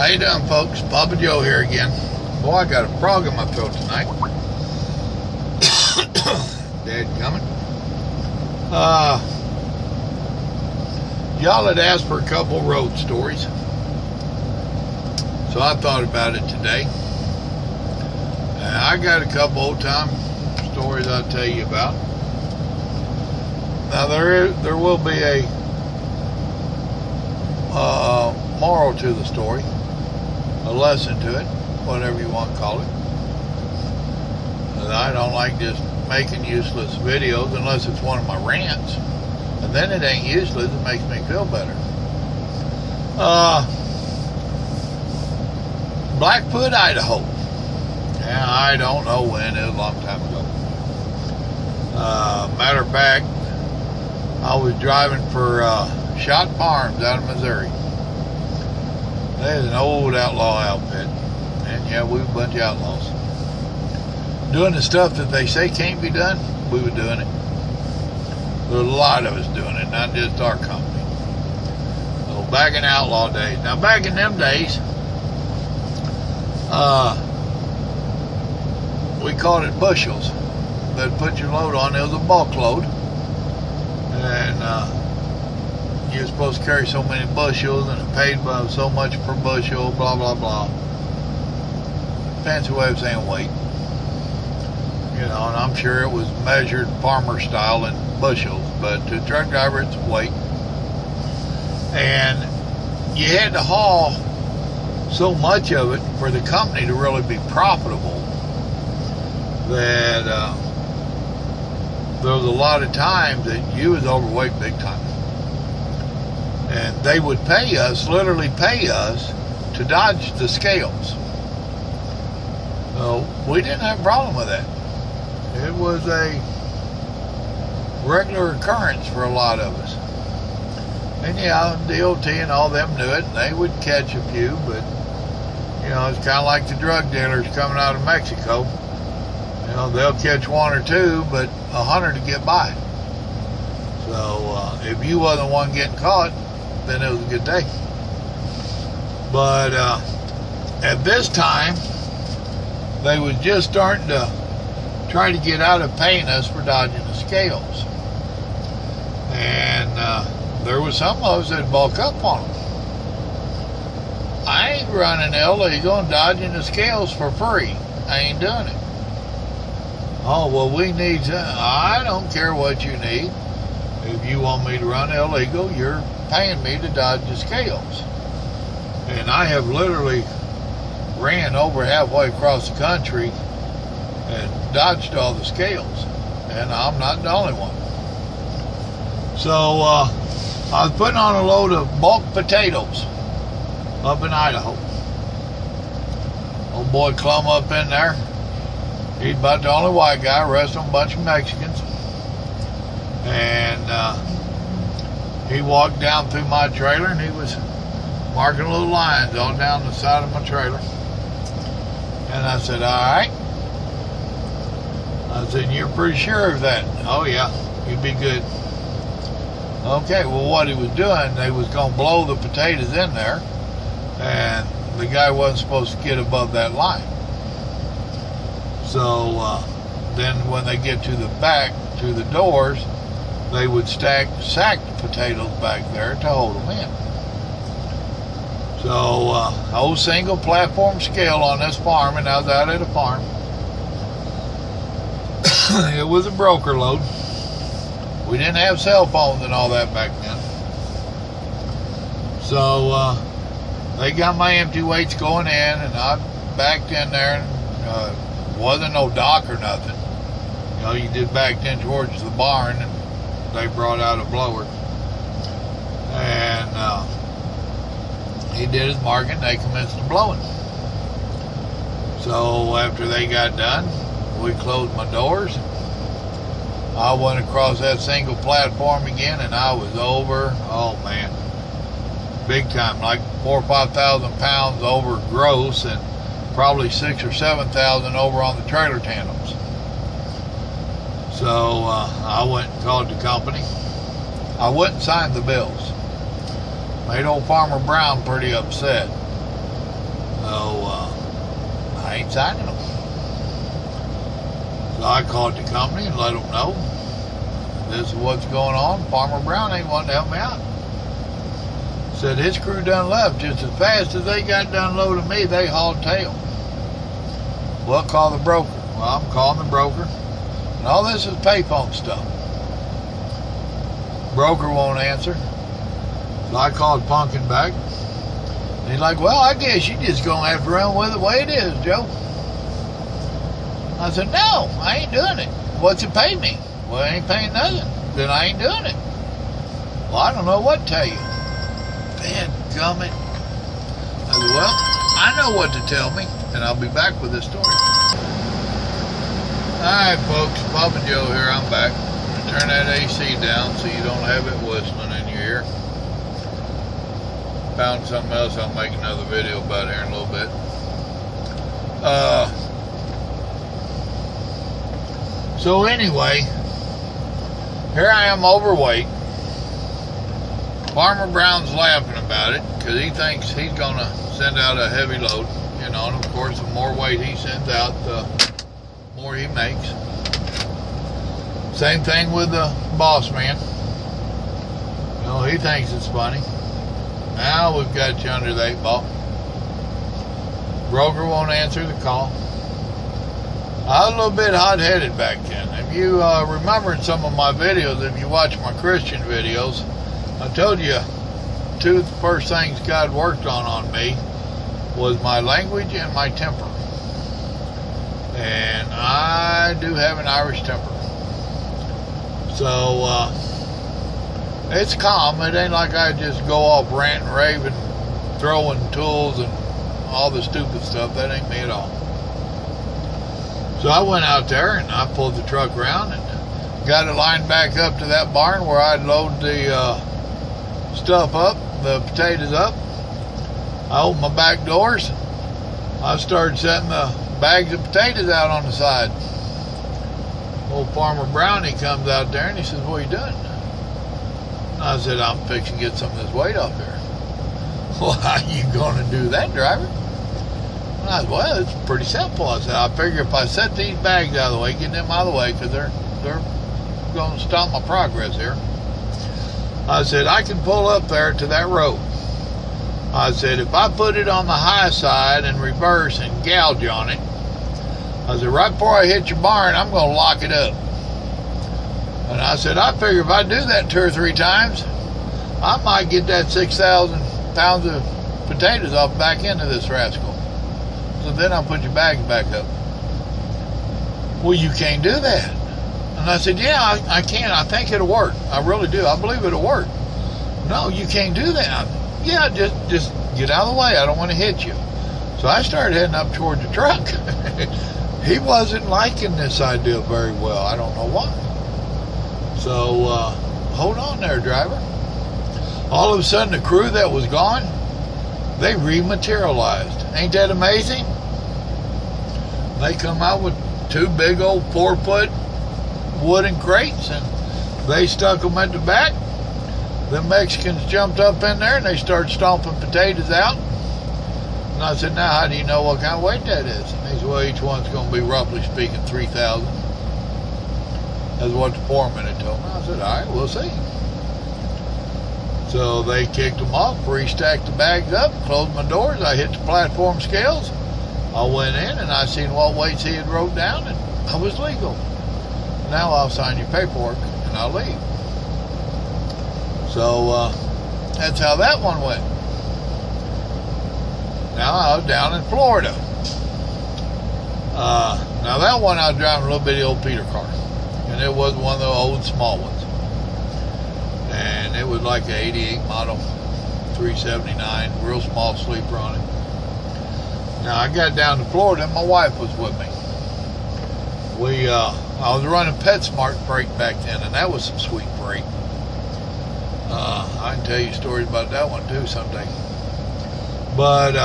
How you doing, folks? Papa Joe here again. Boy, I got a frog in my throat tonight. Dead coming. Y'all had asked for a couple road stories, so I thought about it today. And I got a couple old-time stories I'll tell you about. Now there will be a moral to the story, a lesson to it, whatever you want to call it. And I don't like just making useless videos unless it's one of my rants, and then it ain't useless. It makes me feel better. Blackfoot, Idaho. Yeah, I don't know when. It was a long time ago. Matter of fact, I was driving for Shot Farms out of Missouri. There's an old outlaw outfit, and yeah, we were a bunch of outlaws doing the stuff that they say can't be done. We were doing it. There were a lot of us doing it, not just our company. So back in outlaw days. Now back in them days, we called it bushels. They'd put your load on. It was a bulk load, and you're supposed to carry so many bushels, and it paid by so much per bushel, blah, blah, blah. Fancy way of saying weight. You know, and I'm sure it was measured farmer style in bushels, but to a truck driver, it's weight. And you had to haul so much of it for the company to really be profitable that there was a lot of times that you was overweight big time. And they would pay us, literally pay us, to dodge the scales. So we didn't have a problem with that. It was a regular occurrence for a lot of us. And yeah, DOT and all them knew it, and they would catch a few, but you know, it's kind of like the drug dealers coming out of Mexico. You know, they'll catch one or two, but 100 to get by. So if you wasn't the one getting caught, then it was a good day. But at this time, they was just starting to try to get out of paying us for dodging the scales. And there was some of us that bulk up on them. I ain't running illegal and dodging the scales for free. I ain't doing it. Oh, well, we need to. I don't care what you need. If you want me to run illegal, you're paying me to dodge the scales. And I have literally ran over halfway across the country and dodged all the scales. And I'm not the only one. So I was putting on a load of bulk potatoes up in Idaho. Old boy clumb up in there. He's about the only white guy, rest of them a bunch of Mexicans. And he walked down through my trailer, and he was marking little lines all down the side of my trailer. And I said, all right. I said, you're pretty sure of that? Oh yeah, you'd be good. Okay, well what he was doing, they was going to blow the potatoes in there, and the guy wasn't supposed to get above that line. So then when they get to the back, to the doors, they would stack sacked potatoes back there to hold them in. So old single platform scale on this farm, and I was out at a farm. It was a broker load. We didn't have cell phones and all that back then. So they got my empty weights going in, and I backed in there, and wasn't no dock or nothing. You know, you just backed in towards the barn, and they brought out a blower. And he did his marking, they commenced blowing. So after they got done, we closed my doors. I went across that single platform again, and I was over, oh man, big time, like 4,000 or 5,000 pounds over gross, and probably 6,000 or 7,000 over on the trailer tandems. So I went and called the company. I wouldn't sign the bills. Made old Farmer Brown pretty upset. I ain't signing them. So I called the company and let them know this is what's going on. Farmer Brown ain't wanting to help me out. Said his crew done left just as fast as they got done loading me. They hauled tail. Well, call the broker. Well, I'm calling the broker, and all this is payphone stuff. Broker won't answer. So I called Punkin back. And he's like, well, I guess you just gonna have to run with it the way it is, Joe. I said, no, I ain't doing it. What's it pay me? Well, it ain't paying nothing. Then I ain't doing it. Well, I don't know what to tell you. Dadgummit. I said, well, I know what to tell me, and I'll be back with this story. Alright, folks, Bob and Joe here. I'm back. Turn that AC down so you don't have it whistling in your ear. Found something else I'll make another video about here in a little bit. So anyway, here I am overweight. Farmer Brown's laughing about it because he thinks he's going to send out a heavy load. You know, and of course the more weight he sends out, the more he makes. Same thing with the boss man. You know, he thinks it's funny. Now we've got you under the 8 ball. Broker won't answer the call. I was a little bit hot-headed back then. If you remember in some of my videos, if you watch my Christian videos, I told you 2 of the first things God worked on me was my language and my temper. And I do have an Irish temper. So, it's calm. It ain't like I just go off ranting, raving, throwing tools and all the stupid stuff. That ain't me at all. So I went out there and I pulled the truck around and got it lined back up to that barn where I'd load the stuff up, the potatoes up. I opened my back doors. I started setting the bags of potatoes out on the side. Old Farmer Brownie comes out there and he says, what are you doing? I said, I'm fixing to get some of this weight off here. Well, how are you going to do that, driver? And I said, well, it's pretty simple. I said, I figure if I set these bags out of the way, get them out of the way, because they're going to stop my progress here. I said, I can pull up there to that road. I said, if I put it on the high side and reverse and gouge on it, I said, right before I hit your barn, I'm going to lock it up. And I said, I figure if I do that 2 or 3 times, I might get that 6,000 pounds of potatoes off back into this rascal. So then I'll put your bags back up. Well, you can't do that. And I said, yeah, I can. I think it'll work. I really do. I believe it'll work. No, you can't do that. Yeah, just get out of the way. I don't want to hit you. So I started heading up toward the truck. He wasn't liking this idea very well. I don't know why. So, hold on there, driver. All of a sudden, the crew that was gone, they rematerialized. Ain't that amazing? They come out with 2 big old 4-foot wooden crates, and they stuck them at the back. The Mexicans jumped up in there, and they started stomping potatoes out. And I said, now, how do you know what kind of weight that is? And he said, well, each one's going to be, roughly speaking, 3,000. That's what the foreman had told me. I said, all right, we'll see. So they kicked them off, restacked the bags up, closed my doors. I hit the platform scales. I went in and I seen what weights he had wrote down, and I was legal. Now I'll sign your paperwork and I'll leave. So that's how that one went. Now I was down in Florida. Now that one I was driving a little bitty old Peter car. And it was one of the old small ones. And it was like an 88 model, 379, real small sleeper on it. Now I got down to Florida and my wife was with me. I was running PetSmart freight back then, and that was some sweet freight. I can tell you stories about that one too someday. But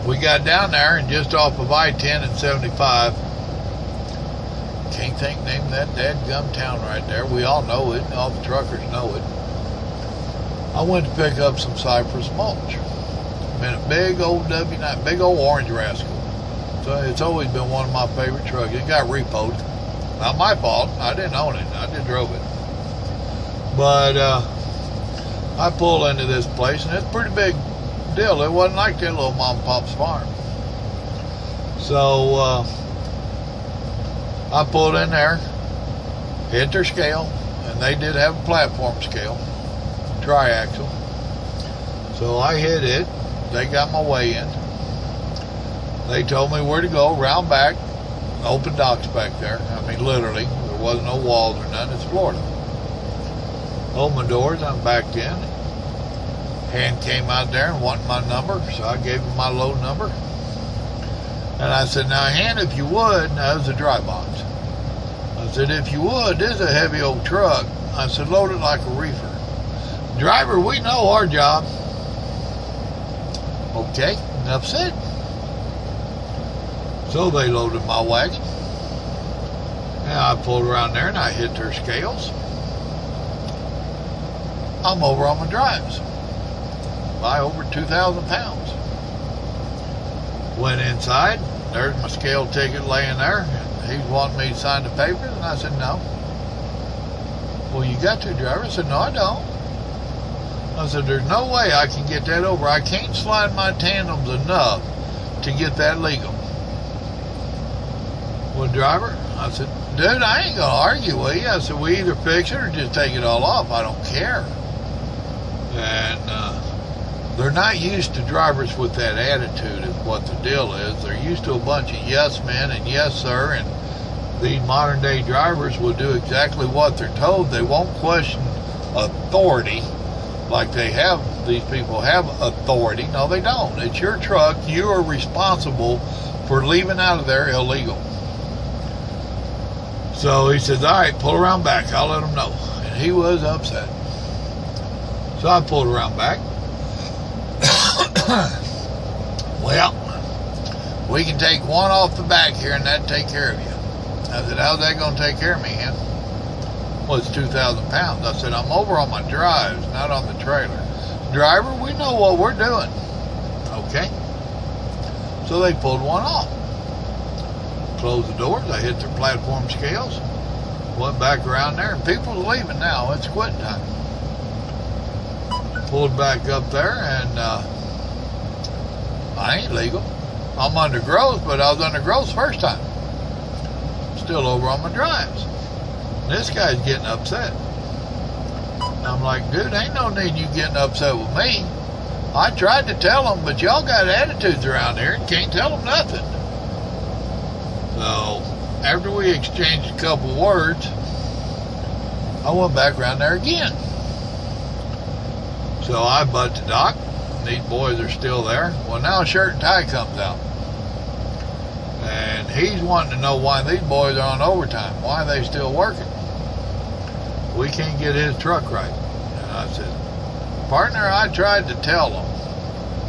we got down there and just off of I-10 and 75. Can't think name that dadgum town right there. We all know it. All the truckers know it. I went to pick up some cypress mulch. Been a big old W9, big old orange rascal. So it's always been one of my favorite trucks. It got repoed. Not my fault. I didn't own it. I just drove it. But I pull into this place, and it's a pretty big deal. It wasn't like that little mom and pop's farm. So I pulled in there, hit their scale, and they did have a platform scale, tri-axle. So I hit it. They got my weigh in. They told me where to go, round back, open docks back there. I mean, literally, there wasn't no walls or nothing. It's Florida. Opened my doors, I'm backed in. Hand came out there and wanted my number, so I gave him my load number. And I said, now, hand, if you would, now, it was a dry box. I said, if you would, this is a heavy old truck. I said, load it like a reefer. Driver, we know our job. Okay, enough said. So they loaded my wagon. And I pulled around there and I hit their scales. I'm over on my drives by over 2,000 pounds. Went inside. There's my scale ticket laying there. He's wanting me to sign the papers, and I said, no. Well, you got to, driver? I said, no, I don't. I said, there's no way I can get that over. I can't slide my tandems enough to get that legal. Well, driver, I said, dude, I ain't going to argue with you. I said, we either fix it or just take it all off. I don't care. And they're not used to drivers with that attitude is what the deal is. They're used to a bunch of yes men and yes sir, and these modern day drivers will do exactly what they're told. They won't question authority like they have. These people have authority. No, they don't. It's your truck. You are responsible for leaving out of there illegal. So he says, all right, pull around back. I'll let them know. And he was upset. So I pulled around back. Well, we can take one off the back here and that'd take care of you. I said, how's that going to take care of me, Hen? Well, it's 2,000 pounds. I said, I'm over on my drives, not on the trailer. Driver, we know what we're doing. Okay. So they pulled one off. Closed the doors. I hit their platform scales. Went back around there, and people are leaving now. It's quitting time. Pulled back up there, and I ain't legal. I'm under growth, but I was under growth first time. Still over on my drives. This guy's getting upset. I'm like, dude, ain't no need you getting upset with me. I tried to tell them, but y'all got attitudes around here and can't tell them nothing. So, after we exchanged a couple words, I went back around there again. So I butt the dock. These boys are still there. Well, now Shirt and Tie comes out. And he's wanting to know why these boys are on overtime. Why are they still working? We can't get his truck right. And I said, partner, I tried to tell them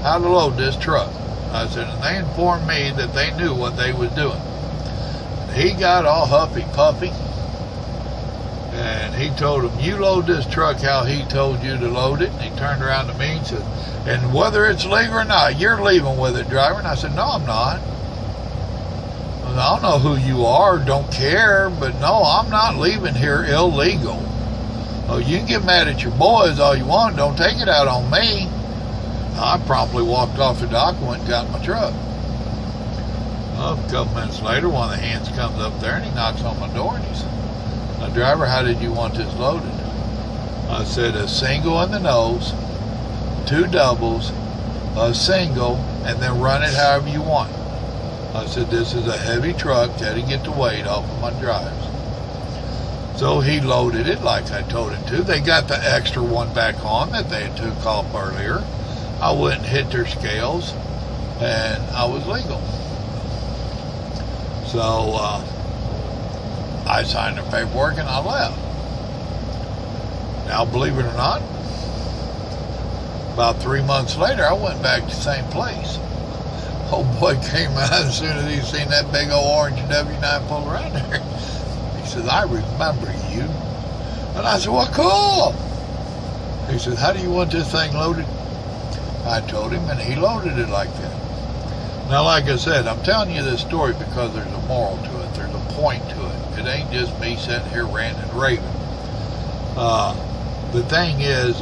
how to load this truck. I said, and they informed me that they knew what they was doing. He got all huffy-puffy. And he told him, you load this truck how he told you to load it. And he turned around to me and said, and whether it's legal or not, you're leaving with it, driver. And I said, no, I'm not. I don't know who you are, don't care, but no, I'm not leaving here illegal. Oh, you can get mad at your boys all you want, don't take it out on me. I promptly walked off the dock and went and got my truck. Well, a couple minutes later, one of the hands comes up there and he knocks on my door and he says, now, driver, how did you want this loaded? I said, a single in the nose, 2 doubles, a single, and then run it however you want. I said, this is a heavy truck, got to get the weight off of my drives. So he loaded it like I told him to. They got the extra one back on that they had took off earlier. I went and hit their scales, and I was legal. So I signed the paperwork and I left. Now, believe it or not, about 3 months later, I went back to the same place. Old boy came out as soon as he seen that big old orange W9 pull around there. He says, I remember you. And I said, well, cool. He said, how do you want this thing loaded? I told him, and he loaded it like that. Now, like I said, I'm telling you this story because there's a moral to it. There's a point to it. It ain't just me sitting here ranting and raving. The thing is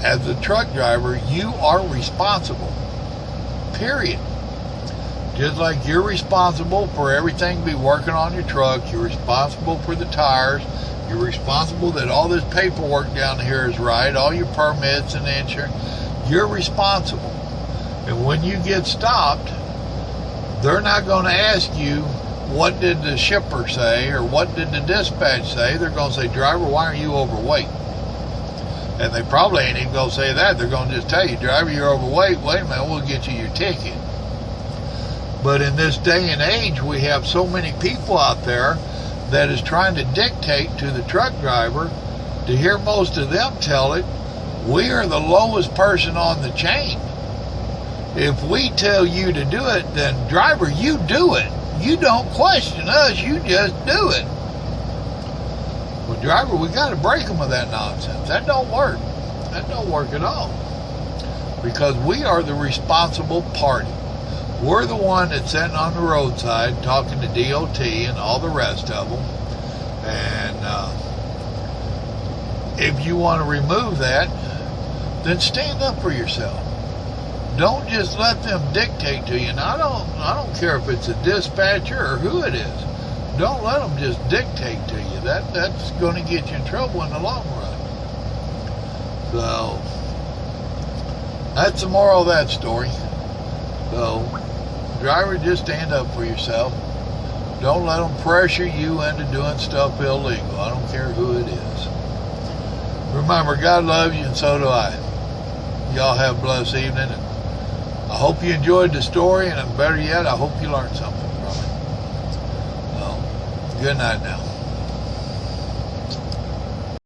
as a truck driver, you are responsible. Period. Just like you're responsible for everything be working on your truck, you're responsible for the tires, you're responsible that all this paperwork down here is right, all your permits and insurance, you're responsible. And when you get stopped, they're not going to ask you, what did the shipper say, or what did the dispatch say? They're going to say, driver, why are you overweight? And they probably ain't even going to say that. They're going to just tell you, driver, you're overweight. Wait a minute, we'll get you your ticket. But in this day and age, we have so many people out there that is trying to dictate to the truck driver, to hear most of them tell it, we are the lowest person on the chain. If we tell you to do it, then driver, you do it. You don't question us, you just do it. Well, driver, we got to break them of that nonsense. That don't work. That don't work at all. Because we are the responsible party. We're the one that's sitting on the roadside talking to DOT and all the rest of them. And if you want to remove that, then stand up for yourself. Don't just let them dictate to you. And I don't care if it's a dispatcher or who it is. Don't let them just dictate to you. That's going to get you in trouble in the long run. So that's the moral of that story. So driver, just stand up for yourself. Don't let them pressure you into doing stuff illegal. I don't care who it is. Remember, God loves you and so do I. Y'all have a blessed evening. And I hope you enjoyed the story, and better yet, I hope you learned something from it. Well, good night now.